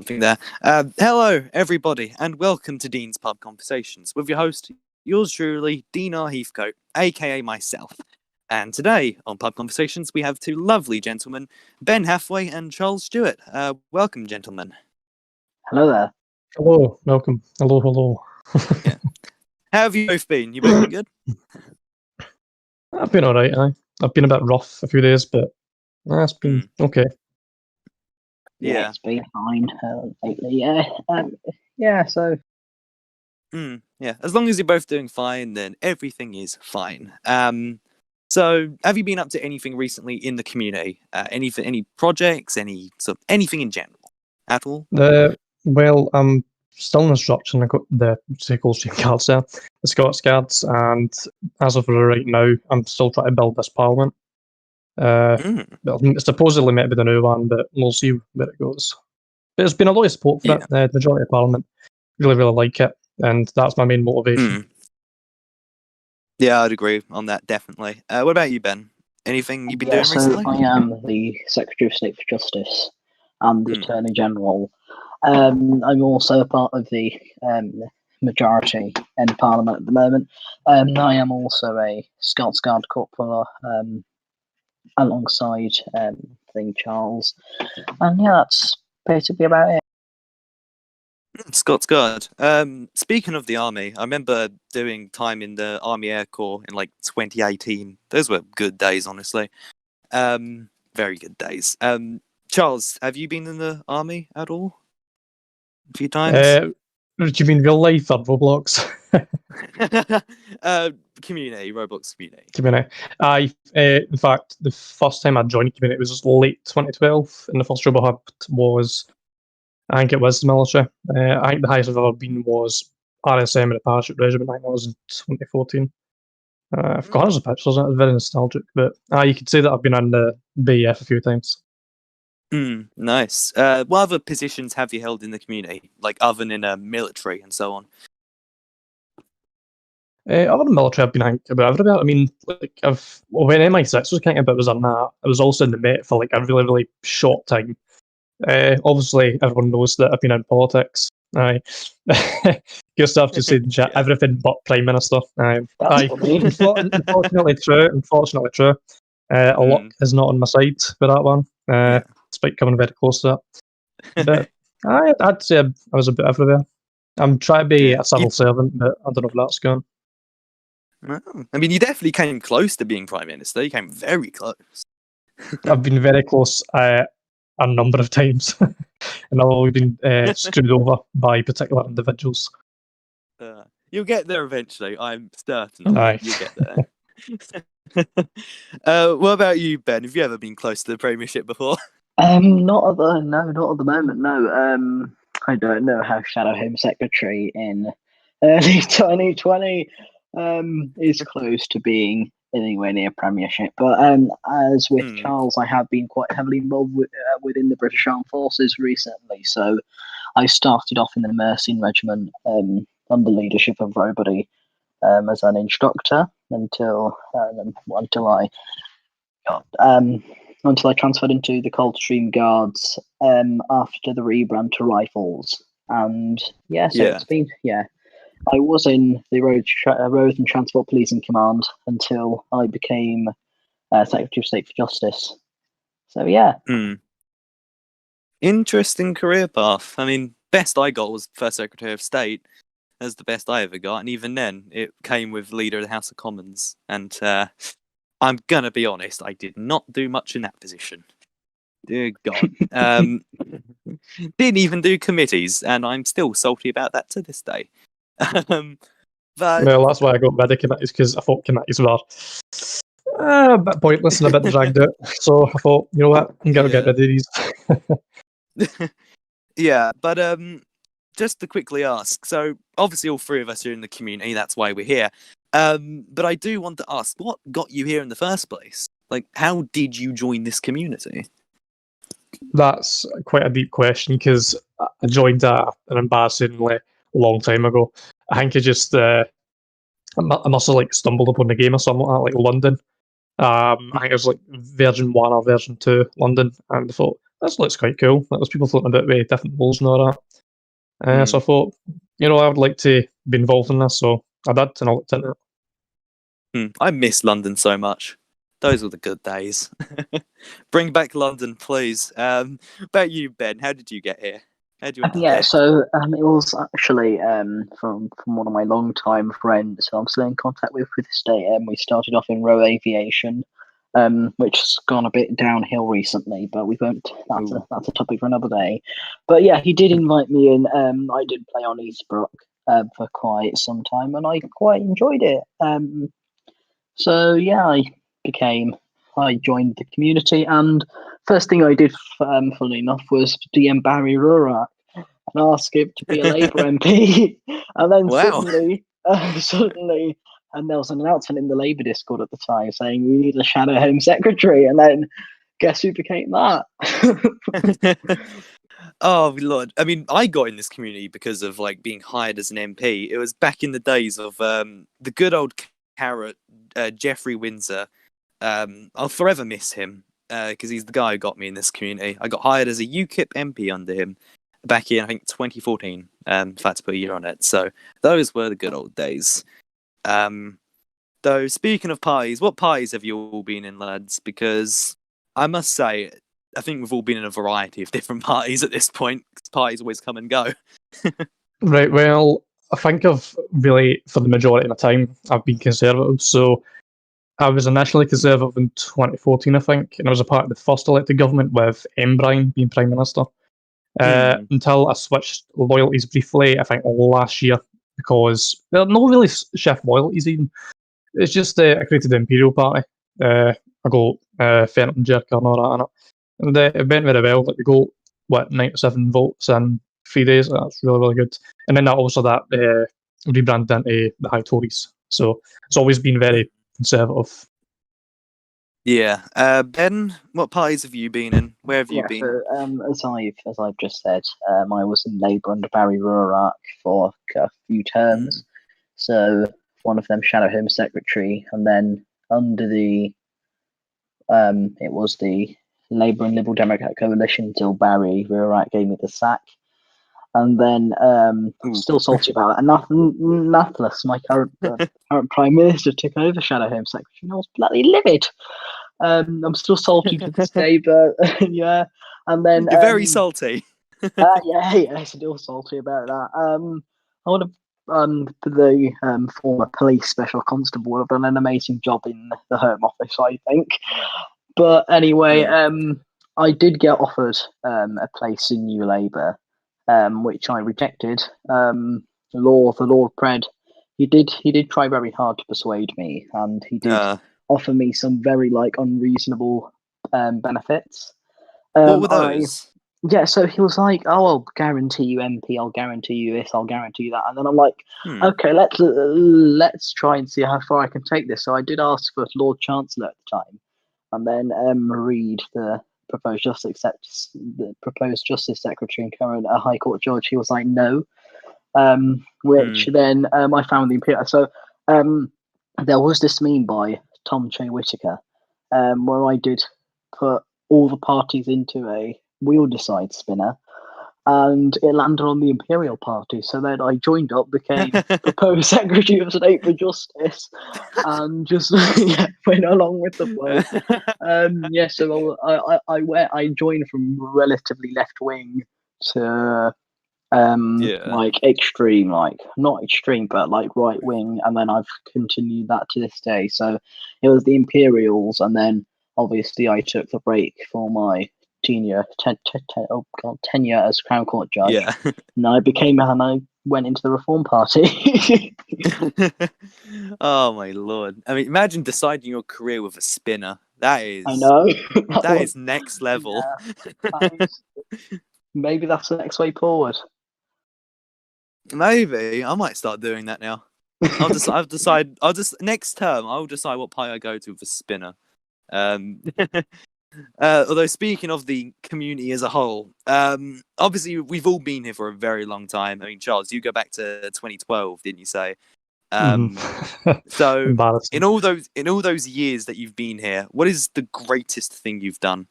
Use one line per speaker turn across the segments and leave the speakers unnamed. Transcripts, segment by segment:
something there. Hello, everybody, and welcome to Dean's Pub Conversations with your host, yours truly, Dean R. Heathcote, aka myself. And today on Pub Conversations, we have two lovely gentlemen, Ben Halfway and Charles Stewart. Welcome, gentlemen.
Hello there.
Hello, welcome. Hello.
Yeah. How have you both been? You both been good?
I've been alright, I've been a bit rough a few days, but it's been okay.
Yeah.
It's been fine lately. So.
Yeah. As long as you're both doing fine, then everything is fine. So, have you been up to anything recently in the community? Any projects? Anything in general at all?
Well, I'm still in instruction. I got the Coldstream cards there, the Scots cards, and as of right now, I'm still trying to build this parliament. Well, it's supposedly meant to be the new one, but we'll see where it goes. But there's been a lot of support for it. The majority of Parliament really like it, and that's my main motivation.
Yeah, I'd agree on that, definitely. What about you, Ben? Anything you've been doing recently?
I am the Secretary of State for Justice and the Attorney General. I'm also a part of the majority in Parliament at the moment. I am also a Scots Guard Corporal alongside Charles. And yeah, that's basically about it.
Scots Guard. Speaking of the army, I remember doing time in the Army Air Corps in 2018. Those were good days, honestly. Very good days. Charles, have you been in the army at all? A few times?
Do you mean real life or Roblox?
Community, Roblox community.
Community. In fact, the first time I joined community was late 2012, and the first job I had was, I think it was the military. I think the highest I've ever been was RSM in the Parachute Regiment. I think that was in 2014. I've got hundreds of pictures. It's very nostalgic, but you could say that I've been on the BF a few times.
Nice. What other positions have you held in the community, other than military and so on?
Other than military, I've been about everywhere. I mean, when MI6 was kind of bit was on that, I was also in the Met for a really, really short time. Obviously, everyone knows that I've been in politics. Good stuff to say everything but Prime Minister. Unfortunately true. Luck is not on my side for that one, despite coming very close to that. But I'd say I was a bit everywhere. I'm trying to be a civil servant, but I don't know if that's going.
I mean, you definitely came close to being Prime Minister. You came very close.
I've been very close a number of times, and I've always been screwed over by particular individuals.
You'll get there eventually. I'm certain you'll get there. What about you, Ben? Have you ever been close to the Premiership before?
Not at the moment. No. I don't know how Shadow Home Secretary in early 2020 is close to being anywhere near Premiership. But as with Charles, I have been quite heavily involved within the British Armed Forces recently. So I started off in the Mercian Regiment under leadership of Robody as an instructor until I transferred into the Coldstream Guards after the rebrand to Rifles. And it's been I was in the Road and Transport Policing Command until I became Secretary of State for Justice. So
interesting career path. I mean, best I got was First Secretary of State. That's the best I ever got, and even then, it came with Leader of the House of Commons. And I'm gonna be honest, I did not do much in that position. Dear God, didn't even do committees, and I'm still salty about that to this day. But
well, that's why I got rid of committees, because I thought committees were a bit pointless and a bit dragged out. So I thought, you know what, I'm gonna get rid of these.
But just to quickly ask, so obviously all three of us are in the community, that's why we're here. But I do want to ask, what got you here in the first place? How did you join this community?
That's quite a deep question, because I joined an embarrassingly long time ago. I think I just I must have stumbled upon the game or something like London. I think it was version 1 or version 2 London, and I thought this looks quite cool. Like, there's people floating about with different roles and all that. So I thought, I would like to be involved in this, so I did, and I looked into it.
I miss London so much. Those were the good days. Bring back London, please. About you, Ben. How did you get here? How did you end up
Yeah,
here?
so it was actually from one of my long-time friends who I'm still in contact with this day. We started off in row aviation, which has gone a bit downhill recently, but we won't. That's a topic for another day. But yeah, he did invite me in. I did play on Eastbrook for quite some time, and I quite enjoyed it. So yeah, I joined the community, and first thing I did, funnily enough, was DM Barry Rurak and ask him to be a Labour MP. And then
Wow.
suddenly, and there was an announcement in the Labour Discord at the time saying we need a Shadow Home Secretary, and then guess who became that?
Oh Lord! I mean, I got in this community because of like being hired as an MP. It was back in the days of the good old carrot, Jeffrey Windsor. I'll forever miss him because he's the guy who got me in this community. I got hired as a UKIP MP under him back in, I think, 2014. If I had to put a year on it. So those were the good old days. Though, speaking of parties, what parties have you all been in, lads? Because I must say, I think we've all been in a variety of different parties at this point. 'Cause parties always come and go.
Right, well, I think I've really, for the majority of my time, I've been Conservative. So I was initially Conservative in 2014, I think, and I was a part of the first elected government with Bryan being Prime Minister. Until I switched loyalties briefly, I think last year, because they're not really shift loyalties even. It's just I created the Imperial Party. I got Fenton and Jerker and all that in it. And it went very well. Like, we got, 97 votes in 3 days. That's really, really good. And then that rebranded into the High Tories. So it's always been very conservative.
Yeah. Ben, what parties have you been in? Where have you
Yeah,
been?
so as I've just said, I was in Labour under Barry Rurak for a few terms. So one of them Shadow Home Secretary, and then under the it was the Labour and Liberal Democrat coalition until Barry Rurak gave me the sack. And then still salty about it. And Nathalis, my current Prime Minister, took over Shadow Home Secretary, and I was bloody livid. I'm still salty to this day, but yeah. And then
You're very salty.
yeah, still salty about that. I would have the former police special constable would have done an amazing job in the Home Office, I think. But anyway, I did get offered a place in New Labour, which I rejected. The Lord Pred, he did try very hard to persuade me, and he did offer me some very unreasonable benefits.
What were those?
Yeah, so he was like, "Oh, I'll guarantee you MP. I'll guarantee you this. I'll guarantee you that." And then I'm like, "Okay, let's try and see how far I can take this." So I did ask for Lord Chancellor at the time, and then Reid, the proposed Justice Secretary and current High Court judge, he was like, "No." Which then I found the Imperial. So there was this meme by Tom Che Whitaker, where I did put all the parties into a wheel decide spinner, and it landed on the Imperial Party. So then I joined up, became proposed Secretary of State for Justice, and just went along with the flow. So I joined from relatively left wing to extreme, not extreme, but right wing, and then I've continued that to this day. So it was the Imperials, and then obviously I took the break for my tenure as Crown Court judge.
Yeah.
And I went into the Reform Party.
Oh my Lord! I mean, imagine deciding your career with a spinner. That is,
I know.
that is next level.
Yeah, maybe that's the next way forward.
Maybe I might start doing that now. Next term I'll decide what pie I go to with a spinner. Although speaking of the community as a whole, obviously we've all been here for a very long time. I mean, Charles, you go back to 2012, didn't you say? So in all those years that you've been here, what is the greatest thing you've done?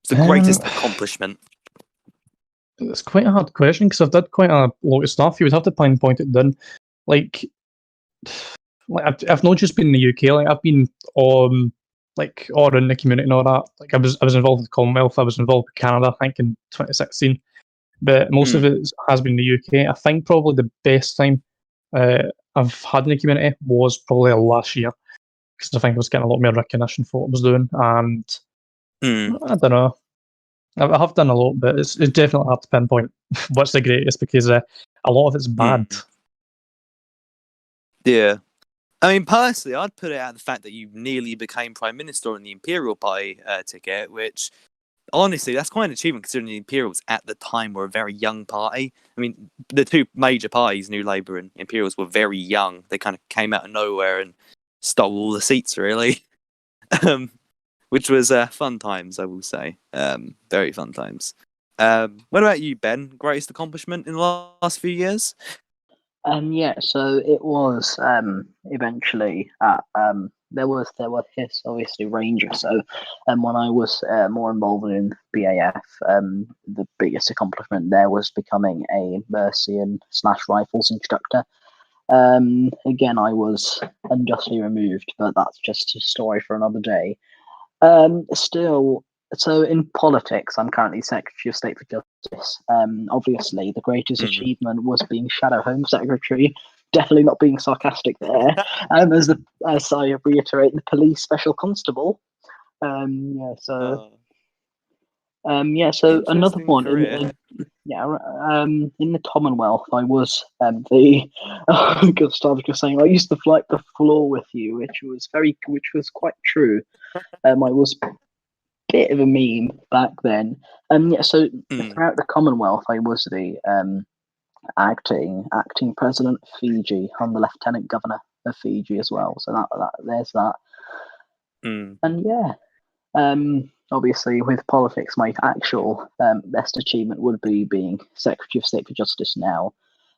It's the greatest accomplishment.
It's quite a hard question because I've done quite a lot of stuff. You would have to pinpoint it down. Like I've not just been in the UK. Like I've been like all around the community and all that. Like I was involved with the Commonwealth. I was involved with Canada, I think, in 2016. But most of it has been the UK. I think probably the best time I've had in the community was probably last year because I think I was getting a lot more recognition for what I was doing. And I don't know. I have done a lot, but it's definitely hard to pinpoint what's the greatest because a lot of it's bad.
Yeah. I mean, personally, I'd put it at the fact that you nearly became Prime Minister on the Imperial Party ticket, which, honestly, that's quite an achievement considering the Imperials at the time were a very young party. I mean, the two major parties, New Labour and Imperials, were very young. They kind of came out of nowhere and stole all the seats, really. Which was fun times, I will say. Very fun times. What about you, Ben? Greatest accomplishment in the last few years?
Yeah, so it was eventually at there was his obviously Ranger. So when I was more involved in BAF, the biggest accomplishment there was becoming a Mercian / rifles instructor. Again, I was unjustly removed, but that's just a story for another day. Still, so in politics, I'm currently Secretary of State for Justice. Obviously, the greatest achievement was being Shadow Home Secretary. Definitely not being sarcastic there. As I reiterate, the Police Special Constable. So another one in the Commonwealth, I was the I was just saying I used to flight the floor with you, which was quite true. I was a bit of a meme back then. Throughout the Commonwealth, I was the acting president of Fiji. I'm the lieutenant governor of Fiji as well. So there's that. And obviously with politics, my actual best achievement would be being Secretary of State for Justice now.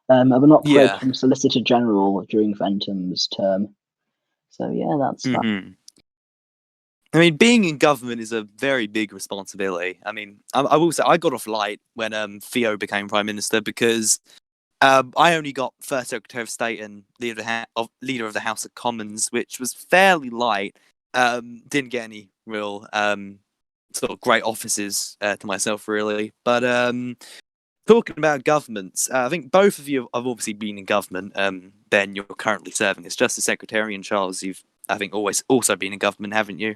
I've not become Solicitor General during Ventum's term. So yeah, that's that.
I mean, being in government is a very big responsibility. I mean, I will say I got off light when Theo became Prime Minister because I only got First Secretary of State and Leader of the House of Commons, which was fairly light. Didn't get any real sort of great offices to myself, really. But talking about governments, I think both of you have obviously been in government. Ben, you're currently serving as Justice Secretary, and Charles, you've I think always also been in government, haven't you?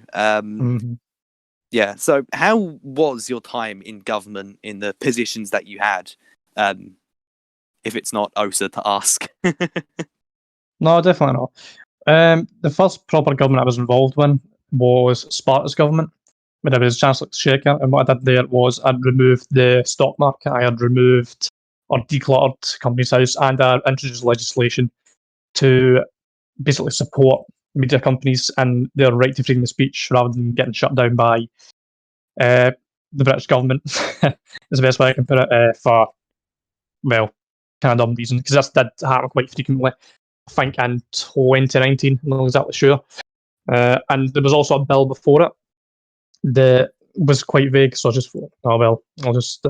Yeah. So, how was your time in government in the positions that you had? If it's not OSA to ask.
No, definitely not. The first proper government I was involved in was Sparta's government, when I was Chancellor Exchequer, and what I did there was I'd removed the stock market, I had removed or decluttered Companies House, and I introduced legislation to basically support media companies and their right to freedom of speech rather than getting shut down by the British government. Is the best way I can put it for, well, kind of dumb reason, because this did happen quite frequently. I think in 2019, I'm not exactly sure. And there was also a bill before it that was quite vague, so I just thought, oh well, I'll just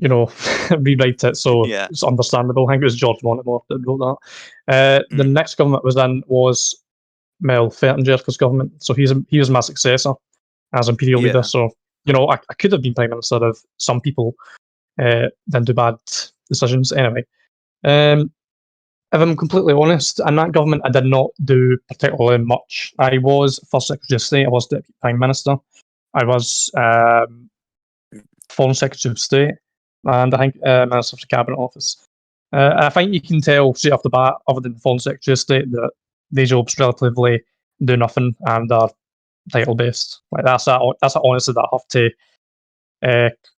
rewrite it so it's understandable. I think it was George Montemore that wrote that. The next government was in was Mel Fertinger's government, so he was my successor as Imperial leader. So I could have been Prime Minister if some people didn't do bad decisions. Anyway, if I'm completely honest, in that government I did not do particularly much. I was First Secretary of State, I was Deputy Prime Minister, I was Foreign Secretary of State, and I think Minister for the Cabinet Office. I think you can tell straight off the bat, other than Foreign Secretary of State, that these jobs relatively do nothing and are title based. Like that's honestly that I have to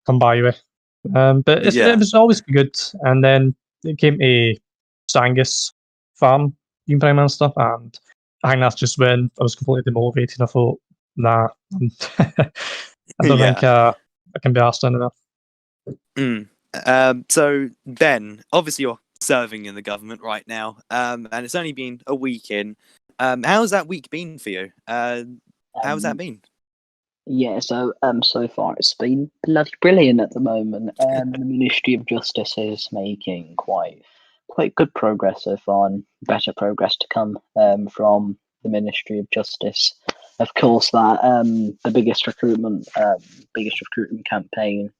come by with. But it was always good. And then it came to Sangus Farm being Prime Minister, and I think that's just when I was completely demotivated. And I thought, nah, I don't think I can be asked enough.
So Ben, obviously you're serving in the government right now, and it's only been a week in. How's that week been for you? How's that been?
So far it's been bloody brilliant at the moment. The Ministry of Justice is making quite good progress so far, and better progress to come from the Ministry of Justice. Of course, that the biggest recruitment campaign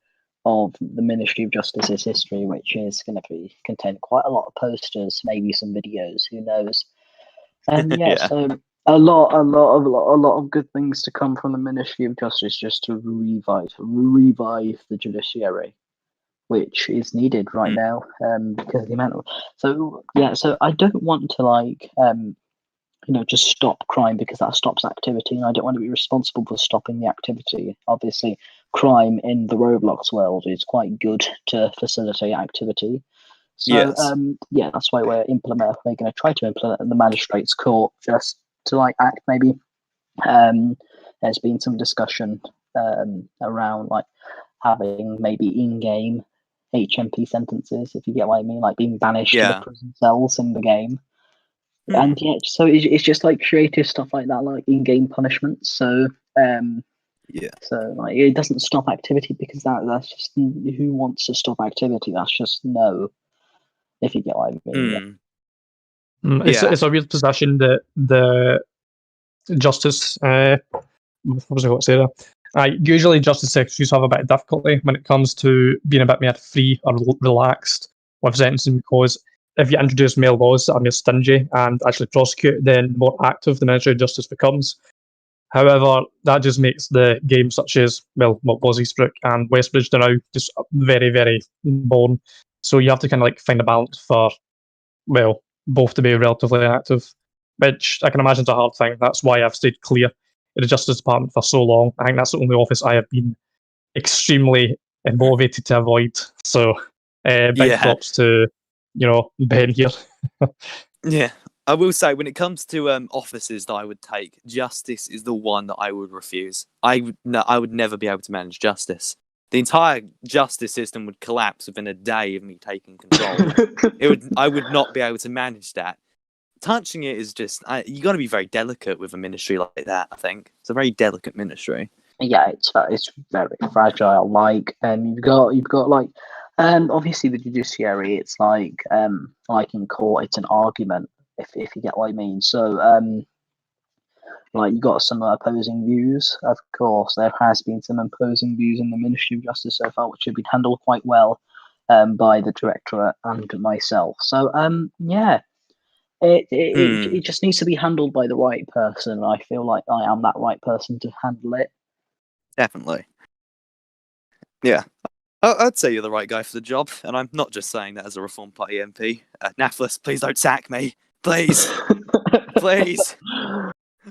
of the Ministry of Justice's history, which is going to contain quite a lot of posters, maybe some videos, who knows.
Yeah.
So a lot of good things to come from the Ministry of Justice, just to revive the judiciary, which is needed right now, because of the amount of. So I don't want to just stop crime, because that stops activity, and I don't want to be responsible for stopping the activity. Obviously, crime in the Roblox world is quite good to facilitate activity. So
Yes.
that's why we're going to try to implement the magistrates' court, just to act maybe. There's been some discussion around having maybe in-game HMP sentences, if you get what I mean, like being banished to the
Yeah.
prison cells in the game.
Hmm.
And so it's just creative stuff like that, like in-game punishments. So
Yeah.
it doesn't stop activity, because that's just, who wants to stop activity? That's just no, if you get what I mean.
Yeah.
It's a weird position that the justice. What was I going to say there? Usually, justice secretaries have a bit of difficulty when it comes to being a bit more free or relaxed with sentencing, because if you introduce male laws that are more stingy and actually prosecute, then the more active the Ministry of Justice becomes. However, that just makes the games such as, what was Eastbrook and Westbridge now, just very, very boring. So you have to kind of find a balance for, both to be relatively active, which I can imagine is a hard thing. That's why I've stayed clear in the Justice Department for so long. I think that's the only office I have been extremely motivated to avoid. So, big
Yeah.
props to, Ben here.
Yeah. I will say, when it comes to offices that I would take, justice is the one that I would refuse. I would never be able to manage justice. The entire justice system would collapse within a day of me taking control. I would not be able to manage that. Touching it is just, you got to be very delicate with a ministry like that. I think it's a very delicate ministry.
It's very fragile. You've got obviously the judiciary. It's like in court, it's an argument, if you get what I mean. So you got some opposing views. Of course, there has been some opposing views in the Ministry of Justice so far, which have been handled quite well by the directorate and myself. So it just needs to be handled by the right person. I feel like I am that right person to handle it.
Definitely. Yeah. I'd say you're the right guy for the job, and I'm not just saying that as a Reform Party MP. Naflis, please don't sack me. Please. Please.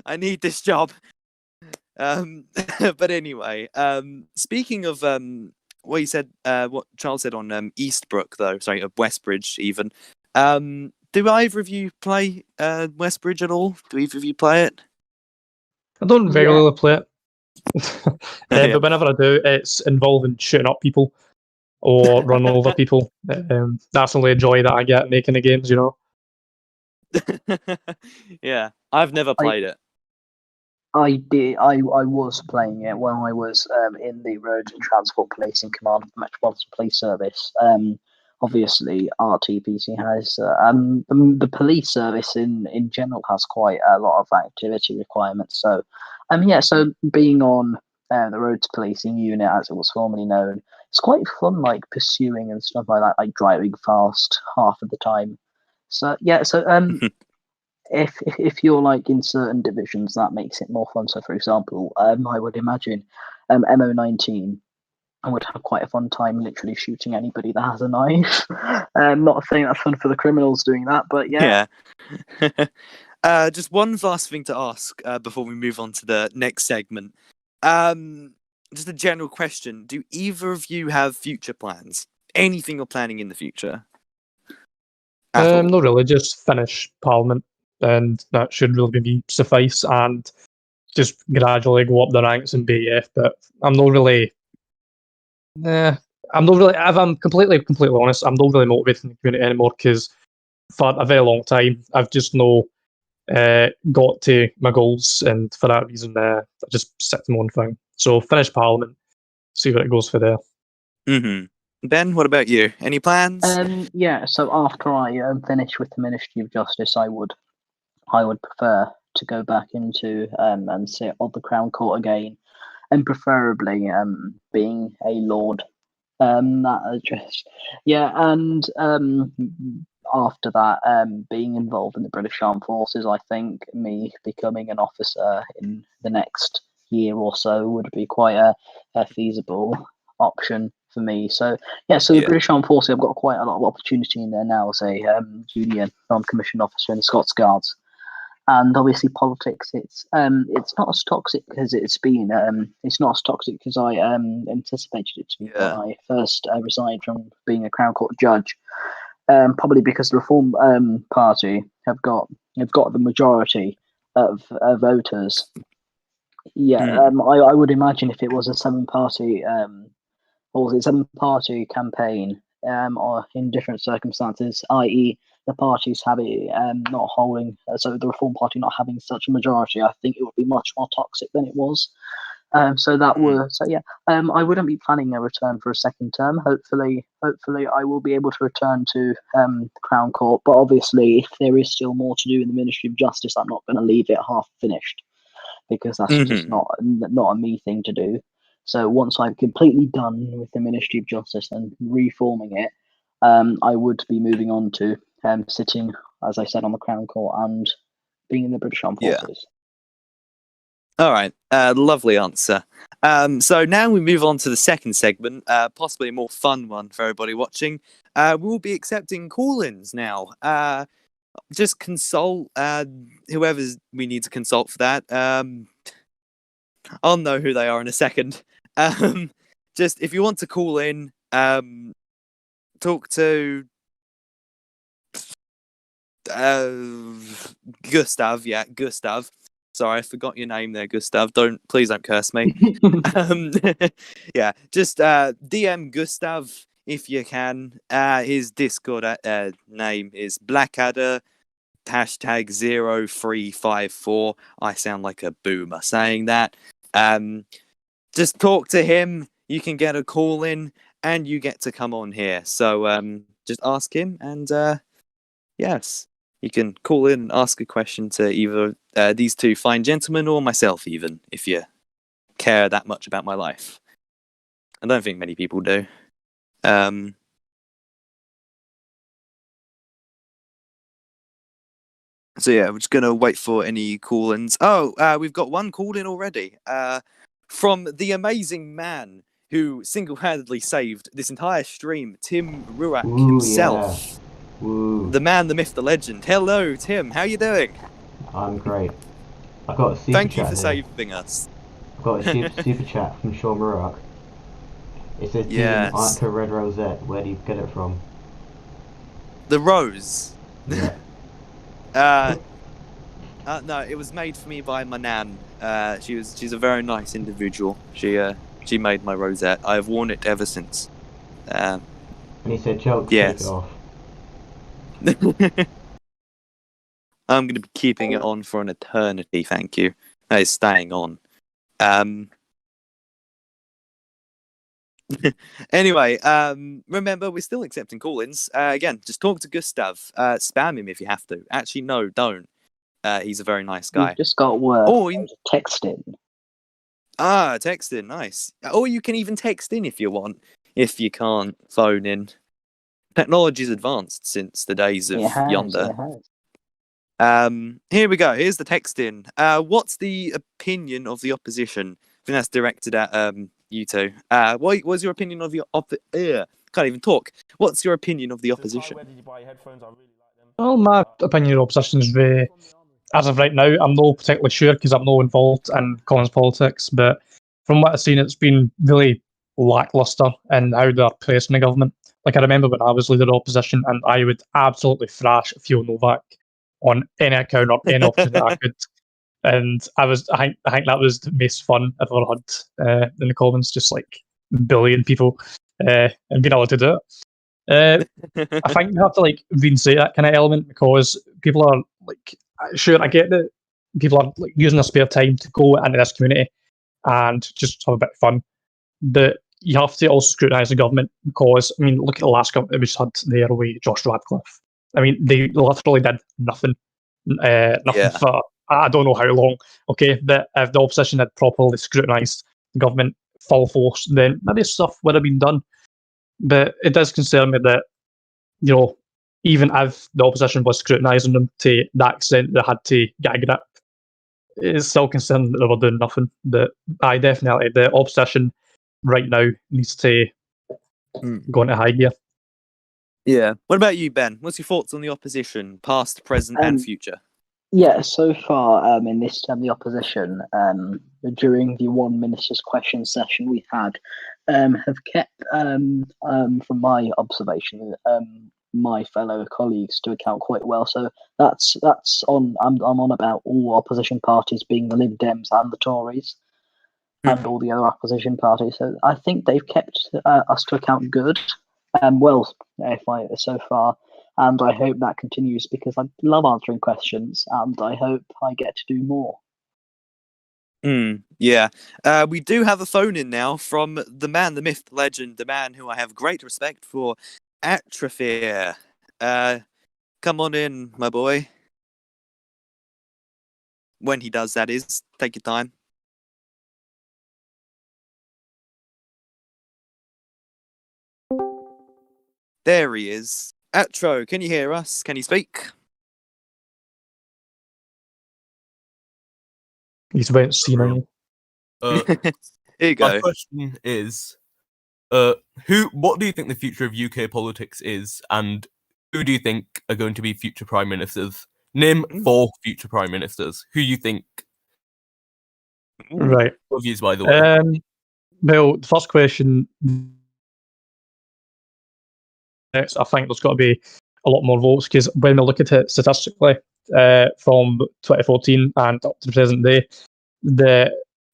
I need this job. But anyway, speaking of what you said, what Charles said on Eastbrook, though, sorry, of Westbridge, even. Do either of you play Westbridge at all? Do either of you play it?
I don't regularly play it.
Yeah.
But whenever I do, it's involving shooting up people or running over people. That's the only joy that I get making the games,
Yeah, I've never played it.
I did. I was playing it when I was in the Road and Transport Policing Command of the Metropolitan Police Service. Obviously, RTPC has the police service in general has quite a lot of activity requirements. So, so being on the Roads Policing Unit, as it was formerly known, it's quite fun, pursuing and stuff like that, like driving fast half of the time. So if you're in certain divisions, that makes it more fun. So, for example, I would imagine MO19, I would have quite a fun time literally shooting anybody that has a knife. Not saying that's fun for the criminals doing that, but yeah.
Just one last thing to ask before we move on to the next segment. Just a general question: do either of you have future plans? Anything you're planning in the future?
Not really, just finish Parliament, and that should really suffice, and just gradually go up the ranks in BAF. But I'm not really. I'm not really. If I'm completely honest, I'm not really motivated in the community anymore, because for a very long time I've just got to my goals, and for that reason, I just sit to my own thing. So finish Parliament, see where it goes for there.
Ben, what about you? Any plans?
Yeah. So after I finish with the Ministry of Justice, I would prefer to go back into and sit on the Crown Court again, and preferably being a Lord. That just and after that, being involved in the British Armed Forces, I think me becoming an officer in the next year or so would be quite a feasible option for me. So the British Armed Forces, I've got quite a lot of opportunity in there now as a junior non-commissioned officer in the Scots Guards. And obviously, politics. It's not as toxic as it's been. It's not as toxic as I anticipated it to be when I first resigned from being a Crown Court judge. Probably because the Reform Party have got the majority of voters. I would imagine if it was a seven-party campaign, or in different circumstances, i.e., the parties not holding, so the Reform Party not having such a majority, I think it would be much more toxic than it was. I wouldn't be planning a return for a second term. Hopefully, I will be able to return to the Crown Court. But obviously, if there is still more to do in the Ministry of Justice, I'm not going to leave it half finished, because that's just not a me thing to do. So once I'm completely done with the Ministry of Justice and reforming it, I would be moving on to sitting, as I said, on the Crown Court and being in the British Armed Forces.
All right, lovely answer. So now we move on to the second segment, possibly a more fun one for everybody watching. We'll be accepting call-ins now. Just consult whoever we need to consult for that. I'll know who they are in a second. Just if you want to call in, talk to Gustav. Yeah, Gustav. Sorry, I forgot your name there, Gustav. Please don't curse me. Just DM Gustav if you can. His Discord name is Blackadder #0354. I sound like a boomer saying that. Just talk to him. You can get a call in, and you get to come on here. So just ask him, and yes, you can call in and ask a question to either these two fine gentlemen or myself, even if you care that much about my life. I don't think many people do. So yeah, we're just gonna wait for any call-ins. Oh, we've got one call-in already. From the amazing man who single-handedly saved this entire stream, Tim Ruak himself.
Yeah. Woo.
The man, the myth, the legend. Hello, Tim. How you doing?
I'm great. I've got a super
Thank
chat
you for
here.
saving us.
I've got a super chat from Sean Murak. It says, Team Arca Red Rosette. Where do you get it from?
The rose.
Yeah.
No, it was made for me by my nan. She's a very nice individual. She made my rosette. I've worn it ever since.
And he said, "Joke,
yes.
take it off."
I'm going to be keeping it on for an eternity. Thank you. That is staying on. Anyway, remember, we're still accepting call-ins. Again, just talk to Gustav. Spam him if you have to. Actually, no, don't. He's a very nice guy.
We've just got word.
Or
text in.
Text in, nice. Or you can even text in if you want, if you can't phone in. Technology's advanced since the days of Yonder. Here we go. Here's the text in. What's the opinion of the opposition? I think that's directed at you two. What was your opinion of the can't even talk. What's your opinion of the opposition?
Where did you buy headphones? I really like them.
Well, my opinion of the opposition is as of right now, I'm not particularly sure because I'm not involved in Collins politics, but from what I've seen, it's been really lackluster in how they're placing the government. Like, I remember when I was leader of opposition, and I would absolutely thrash Fiona Novak on any account or any option that I could. And I think that was the most fun I've ever had in the Commons, just like bullying people and being able to do it. I think you have to like reinstate that kind of element because people are like, sure, I get that people are like using their spare time to go into this community and just have a bit of fun. But you have to also scrutinise the government because, I mean, look at the last government we just had there with Josh Radcliffe. I mean, they literally did nothing. Nothing
Yeah.
for I don't know how long. Okay, but if the opposition had properly scrutinised the government full force, then maybe stuff would have been done. But it does concern me that, you know, even if the opposition was scrutinising them to that extent, they had to get a grip. It's still concerning that they were doing nothing. But I definitely the opposition right now needs to go into high gear.
Yeah. What about you, Ben? What's your thoughts on the opposition, past, present, and future?
Yeah, so far in this term, the opposition, during the one minister's question session we had, have kept, from my observation, my fellow colleagues to account quite well. So that's on. I'm on about all opposition parties being the Lib Dems and the Tories, and all the other opposition parties. So I think they've kept us to account good, so far. And I hope that continues because I love answering questions and I hope I get to do more.
Yeah. We do have a phone in now from the man, the myth, the legend, the man who I have great respect for, Atrophere. Come on in, my boy. When he does, that is. Take your time. There he is. Atro, can you hear us? Can you speak?
He's about senile.
Here you
My
go.
question is, what do you think the future of UK politics is, and who do you think are going to be future prime ministers? Name 4 future prime ministers. Who you think?
Right.
Views, by the way.
Well, the first question, I think there's got to be a lot more votes because when we look at it statistically, from 2014 and up to the present day, the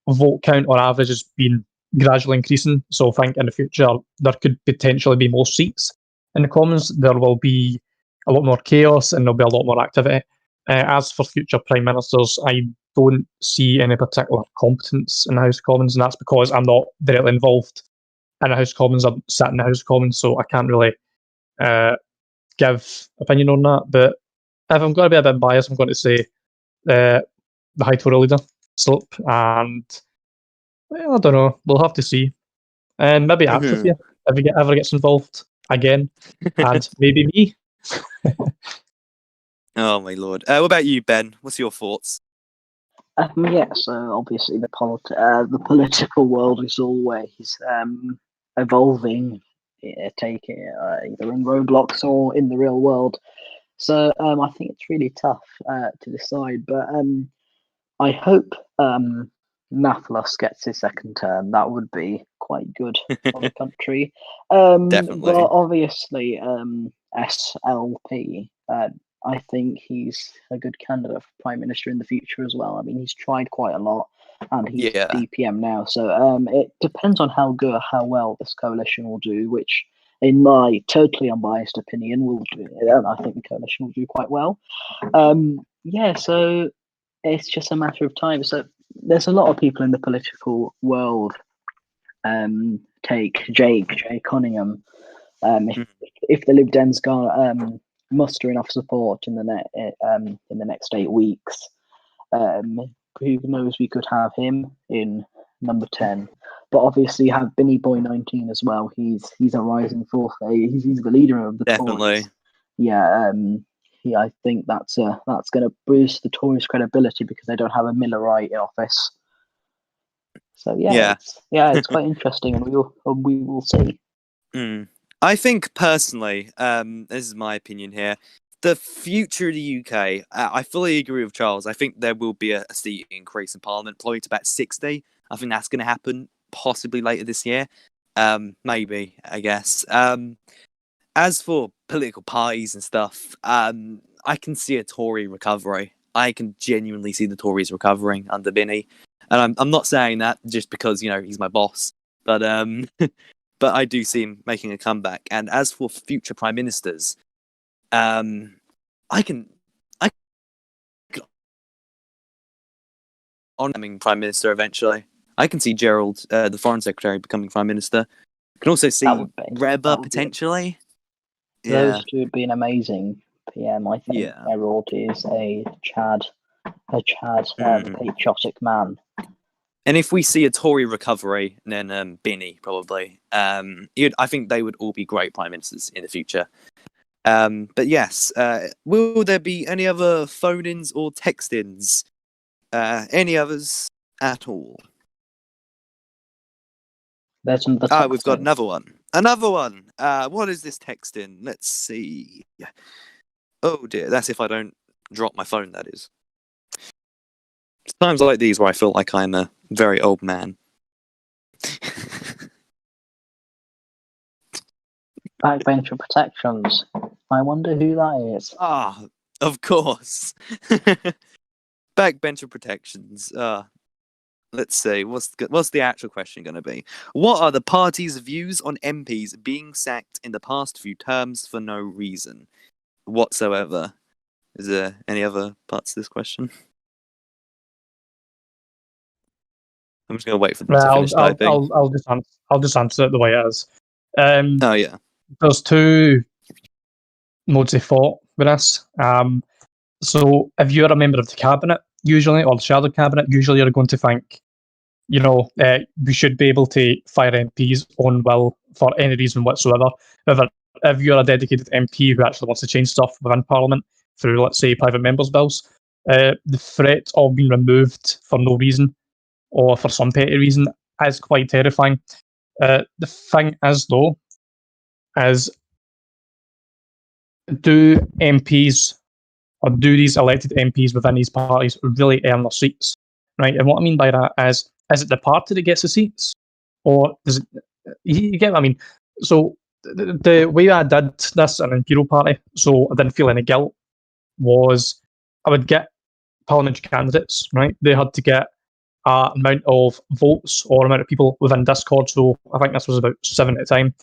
vote count on average has been gradually increasing. So I think in the future there could potentially be more seats in the Commons. There will be a lot more chaos and there'll be a lot more activity. As for future prime ministers, I don't see any particular competence in the House of Commons, and that's because I'm not directly involved in the House of Commons. I'm sat in the House of Commons, so I can't really give opinion on that. But if I'm going to be a bit biased, I'm going to say the High Tory leader, Slope, and well, I don't know. We'll have to see. And maybe Atrophy if he ever gets involved again, and maybe me.
Oh my lord. What about you, Ben? What's your thoughts?
Yeah, so obviously the political world is always evolving, either in Roblox or in the real world. So I think it's really tough to decide, but I hope Nathalos gets his second term. That would be quite good for the country.
Definitely.
But obviously, SLP, I think he's a good candidate for Prime Minister in the future as well. I mean, he's tried quite a lot, and he's DPM now. So it depends on how well this coalition will do, which, in my totally unbiased opinion, will do. I think the coalition will do quite well. So it's just a matter of time. So there's a lot of people in the political world. Take Jay Cunningham. If the Lib Dems muster enough support in the next 8 weeks, who knows? We could have him in number 10. But obviously, you have Binny Boy 19 as well. He's a rising force. He's the leader of the Tories. Yeah. I think that's going to boost the Tories' credibility because they don't have a Millerite in office. So it's quite interesting, and we will see.
I think personally, this is my opinion here. The future of the UK, I fully agree with Charles. I think there will be a seat increase in Parliament, probably to about 60. I think that's going to happen possibly later this year. Maybe, I guess. As for political parties and stuff, I can see a Tory recovery. I can genuinely see the Tories recovering under Binny. And I'm not saying that just because, he's my boss. But but I do see him making a comeback. And as for future prime ministers, I can on becoming prime minister eventually. I can see Gerald, the Foreign Secretary, becoming Prime Minister. I can also see
That
Reba
would be-
potentially.
Those two would be an amazing PM, I think.
Yeah.
Gerald is a patriotic man.
And if we see a Tory recovery, then Binny probably. I think they would all be great prime ministers in the future. But yes, will there be any other phone-ins or text-ins? Any others at all? We've got another one. Another one. What is this text-in? Let's see. Oh dear, that's if I don't drop my phone, that is. It's times like these where I feel like I'm a very old man.
Backbencher Protections. I wonder who that is.
Of course. Backbencher Protections. Let's see. What's the actual question going to be? What are the party's views on MPs being sacked in the past few terms for no reason whatsoever? Is there any other parts of this question? I'm just going to wait for them to finish typing.
I'll just answer it the way it is.
Oh yeah.
There's two modes of thought with this. So if you're a member of the cabinet, usually, or the shadow cabinet, usually you're going to think, we should be able to fire MPs on will for any reason whatsoever. However, if you're a dedicated MP who actually wants to change stuff within Parliament through, let's say, private members' bills, the threat of being removed for no reason or for some petty reason is quite terrifying. The thing is, though, is do MPs or do these elected MPs within these parties really earn their seats? Right? And what I mean by that is it the party that gets the seats? Or does it, you get what I mean? So the way I did this in Imperial Party, so I didn't feel any guilt, was I would get parliamentary candidates, right? They had to get an amount of votes or amount of people within Discord. So I think this was about 7 at a time.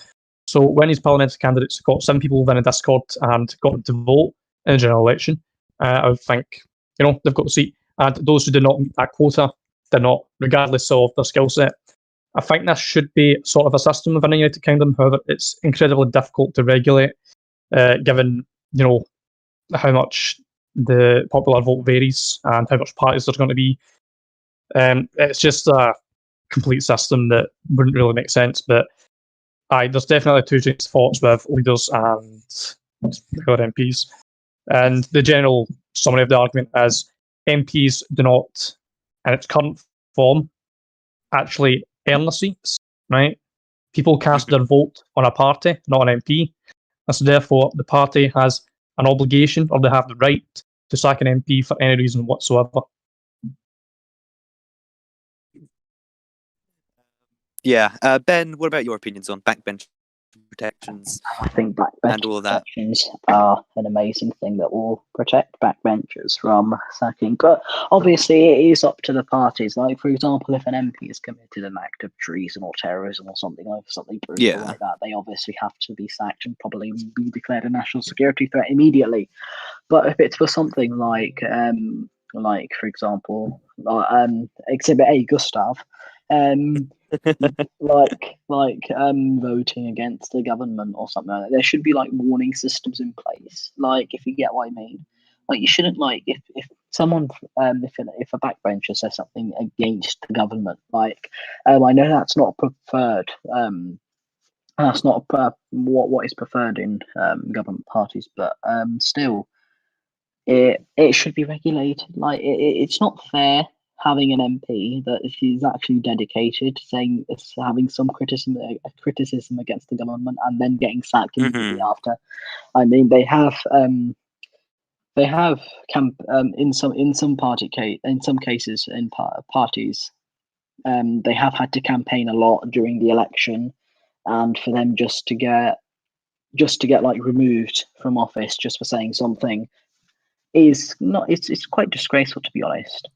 So when these parliamentary candidates got 7 people within a Discord and got them to vote in a general election, I would think, they've got a seat. And those who did not meet that quota did not, regardless of their skill set. I think this should be sort of a system within the United Kingdom. However, it's incredibly difficult to regulate, given, how much the popular vote varies and how much parties there's going to be. It's just a complete system that wouldn't really make sense. But there's definitely two trains of thoughts with leaders and regular MPs. And the general summary of the argument is MPs do not, in its current form, actually earn the seats, right? People cast their vote on a party, not an MP. And so therefore, the party has an obligation, or they have the right, to sack an MP for any reason whatsoever.
Yeah. Ben, what about your opinions on backbench protections?
I think backbench protections are an amazing thing that will protect backbenchers from sacking. But obviously, it is up to the parties. Like, for example, if an MP has committed an act of treason or terrorism or something brutal like that, they obviously have to be sacked and probably be declared a national security threat immediately. But if it's for something like for example, Exhibit A, Gustav, voting against the government or something like that, there should be warning systems in place. If you get what I mean, you shouldn't if someone if a backbencher says something against the government, I know that's not preferred. That's not what is preferred in government parties, but still, it should be regulated. It's not fair having an MP that is actually dedicated, saying it's having some criticism against the government, and then getting sacked immediately after. I mean, they have in some cases in parties, they have had to campaign a lot during the election, and for them just to get removed from office just for saying something is not. It's quite disgraceful, to be honest.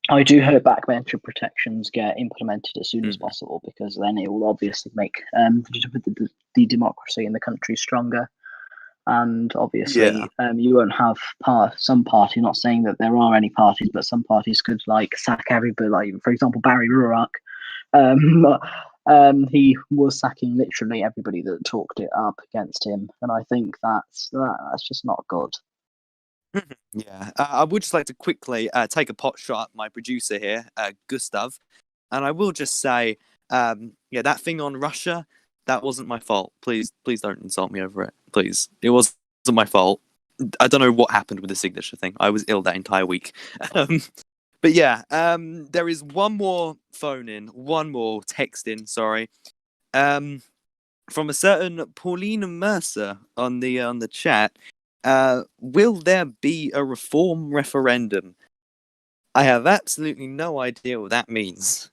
I do hope backbencher protections get implemented as soon as possible, because then it will obviously make the democracy in the country stronger. and obviously you won't have some party. Not saying that there are any parties, but some parties could like sack everybody. Like for example, Barry Rurak. He was sacking literally everybody that talked it up against him, and I think that's just not good.
Yeah, I would just like to quickly take a pot shot at my producer here, Gustav, and I will just say, that thing on Russia, that wasn't my fault. Please don't insult me over it. Please, it wasn't my fault. I don't know what happened with the signature thing. I was ill that entire week. But yeah, there is one more text in. Sorry, from a certain Pauline Mercer on the chat. Will there be a reform referendum? I have absolutely no idea what that means.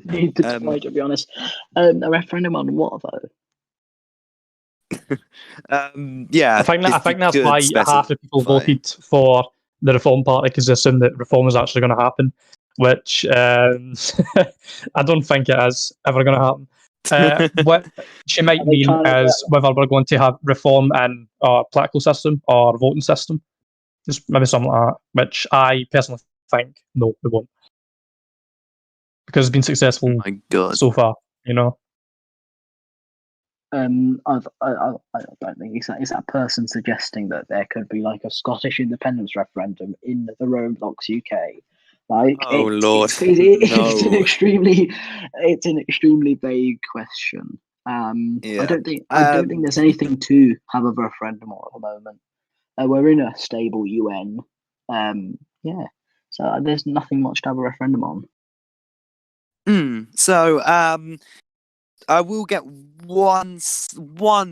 Need to try, to be honest. A referendum on what though?
Yeah,
I think that's why half the people voted for the Reform Party, because they assumed that reform is actually going to happen, which I don't think it is ever going to happen. What she might mean is whether we're going to have reform in our political system or voting system. Just maybe something like that, which I personally think no, we won't, because it's been successful so far.
I don't think it's that person suggesting that there could be like a Scottish independence referendum in the Roblox UK. Like,
Lord,
it's an extremely vague question. I don't think there's anything to have a referendum on at the moment. We're in a stable UN. So there's nothing much to have a referendum on.
So I will get one slight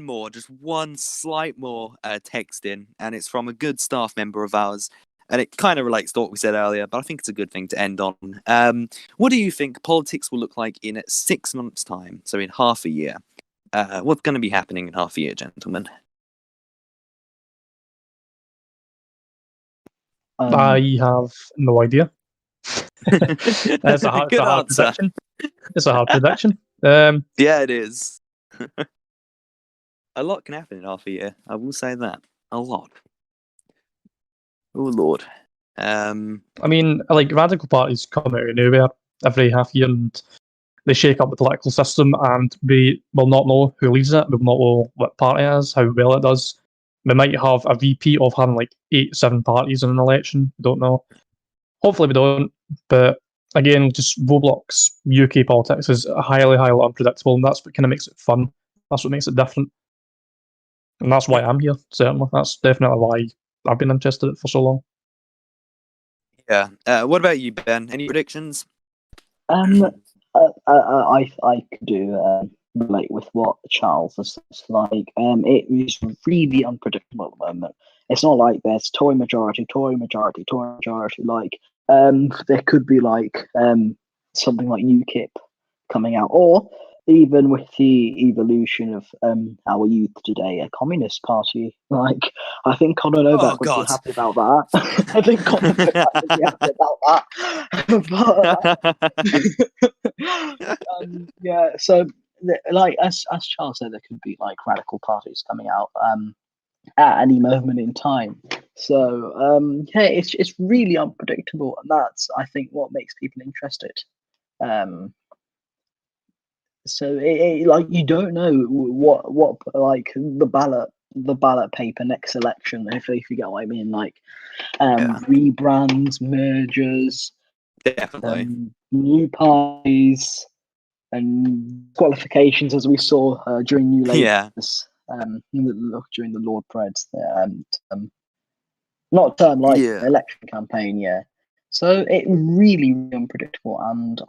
more text in, and it's from a good staff member of ours, and it kind of relates to what we said earlier, but I think it's a good thing to end on. What do you think politics will look like in 6 months' time, so in half a year? What's going to be happening in half a year, gentlemen?
I have no idea. That's a hard prediction. It's a hard prediction.
Yeah, it is. A lot can happen in half a year. I will say that. A lot. Oh, Lord.
I mean, like, radical parties come out of nowhere every half year, and they shake up the political system, and we will not know who leads it. We will not know what party it is, how well it does. We might have a repeat of having like 7 parties in an election. We don't know. Hopefully we don't. But again, just Roblox UK politics is highly, highly unpredictable, and that's what kind of makes it fun. That's what makes it different. And that's why I'm here, certainly. That's definitely why I've been interested in it for so long.
Yeah. What about you, Ben? Any predictions?
I could do relate with what Charles is like. It is really unpredictable at the moment. It's not like there's Tory majority. Like, there could be like something like UKIP coming out, or even with the evolution of our youth today, a communist party. Like, I think Conor Novak would be happy about that. I think Conor Novak would be happy about that. But so like as Charles said, there could be like radical parties coming out at any moment in time. So it's really unpredictable, and that's, I think, what makes people interested. So like, you don't know what like the ballot paper next election, if you get what I mean, like rebrands, mergers,
definitely
new parties and qualifications, as we saw during New Labour's during the Lord Preds, not term, like election campaign. So it really unpredictable, and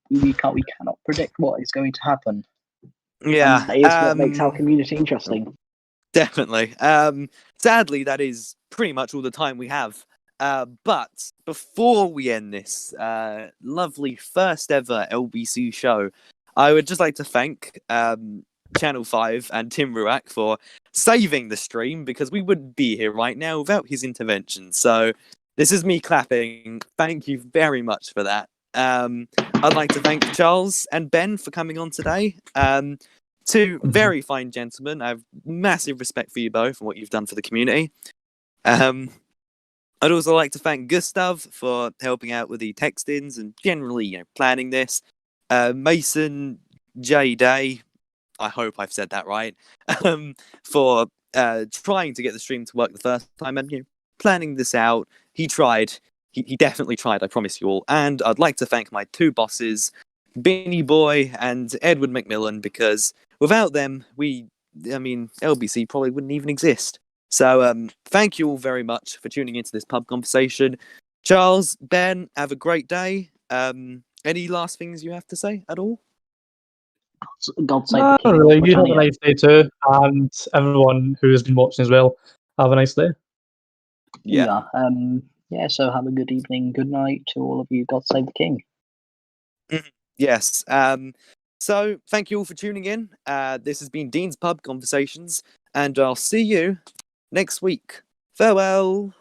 we cannot predict what is going to happen.
Yeah,
and that is what makes our community interesting.
Definitely. Sadly, that is pretty much all the time we have. But before we end this lovely first ever LBC show, I would just like to thank Channel 5 and Tim Ruak for saving the stream, because we wouldn't be here right now without his intervention. So this is me clapping. Thank you very much for that. I'd like to thank Charles and Ben for coming on today. two very fine gentlemen. I have massive respect for you both and what you've done for the community. I'd also like to thank Gustav for helping out with the text-ins and generally, planning this. Mason J. Day, I hope I've said that right, for trying to get the stream to work the first time and planning this out. He tried. He definitely tried, I promise you all. And I'd like to thank my two bosses, Beanie Boy and Edward McMillan, because without them, LBC probably wouldn't even exist. So thank you all very much for tuning into this pub conversation. Charles, Ben, have a great day. Any last things you have to say at all?
God save the king.
Really. You have a nice day too, and everyone who has been watching as well, have a nice day.
Yeah. So have a good evening, good night to all of you. God save the king.
Yes. So thank you all for tuning in. This has been Dean's Pub Conversations, and I'll see you next week. Farewell.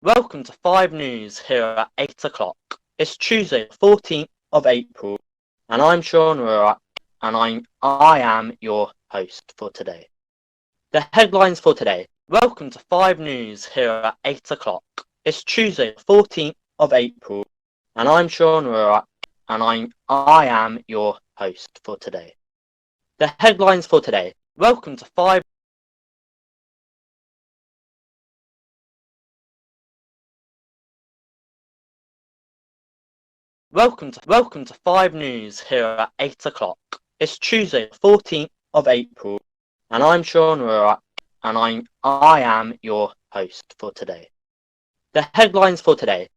Welcome to 5 News here at 8 o'clock. It's Tuesday, the 14th of April, and I'm Sean Rurak, and I am your host for today. The headlines for today. Welcome to 5 News here at 8 o'clock. It's Tuesday, the 14th of April, and I'm Sean Rurak, and I am your host for today. The headlines for today. Welcome to 5 Welcome to 5 News here at 8 o'clock. It's Tuesday, the 14th of April, and I'm Sean Rurak, and I am your host for today. The headlines for today.